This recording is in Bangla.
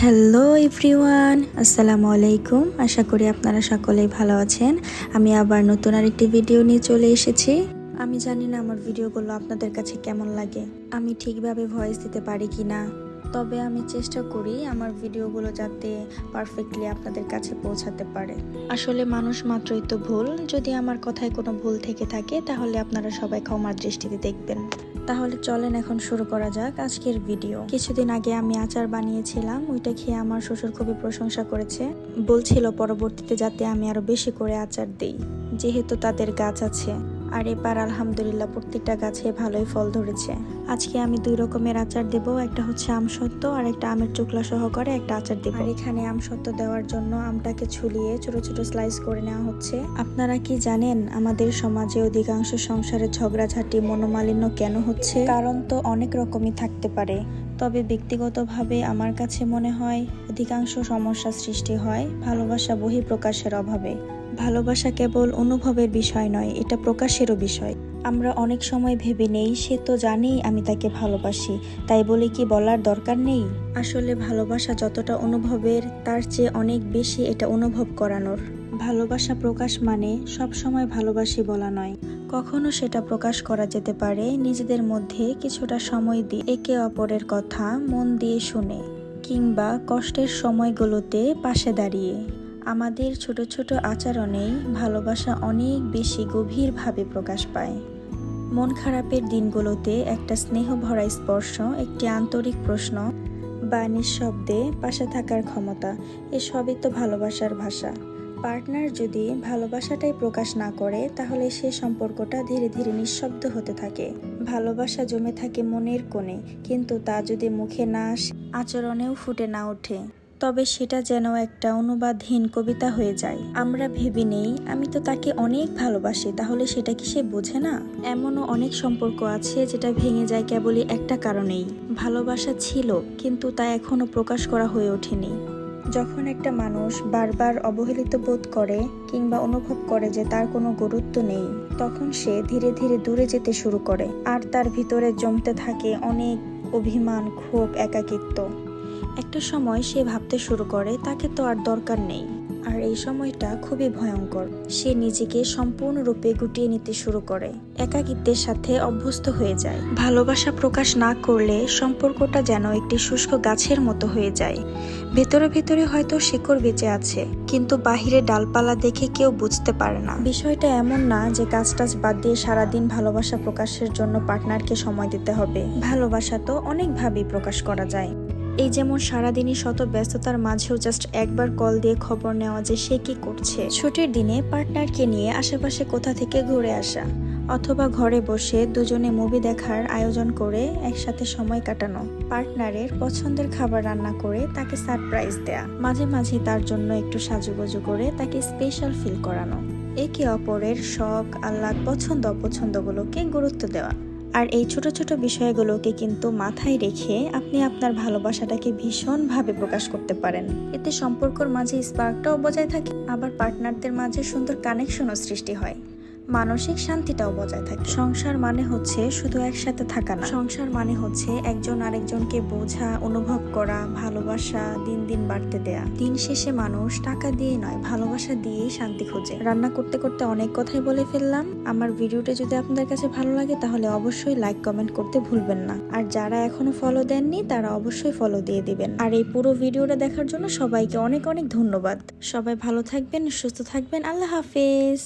হ্যালো এভরিওয়ান, আসসালামু আলাইকুম। আশা করি আপনারা সকলেই ভালো আছেন। আমি আবার নতুন আরেকটি ভিডিও নিয়ে চলে এসেছি। আমি জানি না আমার ভিডিওগুলো আপনাদের কাছে কেমন লাগে, আমি ঠিকভাবে ভয়েস দিতে পারি কি না, তবে আমি চেষ্টা করি আমার ভিডিওগুলো যাতে পারফেক্টলি আপনাদের কাছে পৌঁছাতে পারে। আসলে মানুষ মাত্রই তো ভুল, যদি আমার কথায় কোনো ভুল থেকে থাকে তাহলে আপনারা সবাই ক্ষমার দৃষ্টিতে দেখবেন। তাহলে চলেন এখন শুরু করা যাক আজকের ভিডিও। কিছুদিন আগে আমি আচার বানিয়েছিলাম, ওইটা খেয়ে আমার শ্বশুর খুবই প্রশংসা করেছে, বলছিল পরবর্তীতে যাতে আমি আরো বেশি করে আচার দেই, যেহেতু তাদের গাছ আছে। আর এবার আলহামদুলিল্লাহ প্রত্যেকটা গাছে ভালোই ফল ধরেছে। আজকে আমি 2 রকমের আচার দেব, একটা হচ্ছে আমসত্ত্ব আর একটা আমের চোখলা সহকারে একটা আচার দেব। আর এখানে আমসত্ত্ব দেওয়ার জন্য আমটাকে ছুলিয়ে ছোট ছোট স্লাইস করে নেওয়া হচ্ছে। আপনারা কি জানেন আমাদের সমাজে অধিকাংশ সংসারে ঝগড়াঝাটি মনোমালিন্য কেন হচ্ছে? কারণ তো অনেক রকমই থাকতে পারে, তবে ব্যক্তিগতভাবে আমার কাছে মনে হয় অধিকাংশ সমস্যা সৃষ্টি হয় ভালোবাসা বহিঃপ্রকাশের অভাবে। ভালোবাসা কেবল অনুভবের বিষয় নয়, এটা প্রকাশেরও বিষয়। আমরা অনেক সময় ভেবে নেই সে তো জানেই আমি তাকে ভালোবাসি, তাই বলে কি বলার দরকার নেই। আসলে ভালোবাসা যতটা অনুভবের তার চেয়ে অনেক বেশি এটা অনুভব করানোর। ভালোবাসা প্রকাশ মানে সব সময় ভালোবাসি বলা নয়, কখনো সেটা প্রকাশ করা যেতে পারে নিজেদের মধ্যে কিছুটা সময় দিয়ে একে অপরের কথা মন দিয়ে শুনে, কিংবা কষ্টের সময়গুলোতে পাশে দাঁড়িয়ে। আমাদের ছোট ছোট আচরণেই ভালোবাসা অনেক বেশি গভীরভাবে প্রকাশ পায়। মন খারাপের দিনগুলোতে একটা স্নেহ ভরা স্পর্শ, একটি আন্তরিক প্রশ্ন বা নিঃশব্দে পাশে থাকার ক্ষমতা, এসবই তো ভালোবাসার ভাষা। পার্টনার যদি ভালোবাসাটাই প্রকাশ না করে তাহলে সে সম্পর্কটা ধীরে ধীরে নিঃশব্দ হতে থাকে। ভালোবাসা জমে থাকে মনের কোণে, কিন্তু তা যদি মুখে না আসে, আচরণেও ফুটে না ওঠে, তবে সেটা যেন একটা অনুবাদহীন কবিতা হয়ে যায়। আমরা ভেবে নেই আমি তো তাকে অনেক ভালোবাসি, তাহলে সেটা কি সে বোঝে না? এমনও অনেক সম্পর্ক আছে যেটা ভেঙে যায় কেবলই একটা কারণেই, ভালোবাসা ছিল কিন্তু তা এখনো প্রকাশ করা হয়ে ওঠেনি। যখন একটা মানুষ বারবার অবহেলিত বোধ করে কিংবা অনুভব করে যে তার কোনো গুরুত্ব নেই, তখন সে ধীরে ধীরে দূরে যেতে শুরু করে, আর তার ভিতরে জমতে থাকে অনেক অভিমান, ক্ষোভ, একাকিত্ব। একটা সময় সে ভাবতে শুরু করে তাকে তো আর দরকার নেই, আর এই সময়টা খুবই ভয়ঙ্কর। সে নিজেকে সম্পূর্ণরূপে গুটিয়ে নিতে শুরু করে, একাকিত্বের সাথে অভ্যস্ত হয়ে যায়। ভালোবাসা প্রকাশ না করলে সম্পর্কটা যেন একটি শুষ্ক গাছের মতো হয়ে যায়। ভেতরে ভেতরে হয়তো শিকড় বেঁচে আছে, কিন্তু বাহিরে ডালপালা দেখে কেউ বুঝতে পারে না। বিষয়টা এমন না যে কাজ টাজ বাদ দিয়ে সারাদিন ভালোবাসা প্রকাশের জন্য পার্টনারকে সময় দিতে হবে। ভালোবাসা তো অনেকভাবেই প্রকাশ করা যায়। এই যেমন সারাদিনই শত ব্যস্ততার মাঝেও জাস্ট একবার কল দিয়ে খবর নেওয়া যে সে কি করছে, ছুটির দিনে পার্টনারকে নিয়ে আশেপাশে কোথা থেকে ঘুরে আসা, অথবা ঘরে বসে দুজনে মুভি দেখার আয়োজন করে একসাথে সময় কাটানো, পার্টনারের পছন্দের খাবার রান্না করে তাকে সারপ্রাইজ দেয়া, মাঝে মাঝে তার জন্য একটু সাজুগুজু করে তাকে স্পেশাল ফিল করানো, একে অপরের শখ, আহ্লাদ, পছন্দ অপছন্দগুলোকে গুরুত্ব দেওয়া। আর এই ছোট ছোট বিষয়গুলোকে কিন্তু মাথায় রেখে আপনি আপনার ভালোবাসাটাকে ভীষণভাবে প্রকাশ করতে পারেন। এতে সম্পর্কের মাঝে স্পার্কটাও বজায় থাকে, আবার পার্টনারদের মাঝে সুন্দর কানেকশনও সৃষ্টি হয়, মানসিক শান্তিটাও বজায় থাকে। সংসার মানে হচ্ছে শুধু একসাথে থাকা না, সংসার মানে হচ্ছে একজন আরেকজনকে বোঝা, অনুভব করা, ভালোবাসা দিন দিন বাড়তে দেয়া। দিন শেষে মানুষ টাকা দিয়ে নয়, ভালোবাসা দিয়েই শান্তি খোঁজে। রান্না করতে করতে অনেক কথাই বলে ফেললাম। আমার ভিডিওটা যদি আপনাদের কাছে ভালো লাগে তাহলে অবশ্যই লাইক কমেন্ট করতে ভুলবেন না, আর যারা এখনো ফলো দেননি তারা অবশ্যই ফলো দিয়ে দিবেন। আর এই পুরো ভিডিওটা দেখার জন্য সবাইকে অনেক অনেক ধন্যবাদ। সবাই ভালো থাকবেন, সুস্থ থাকবেন। আল্লাহ হাফেজ।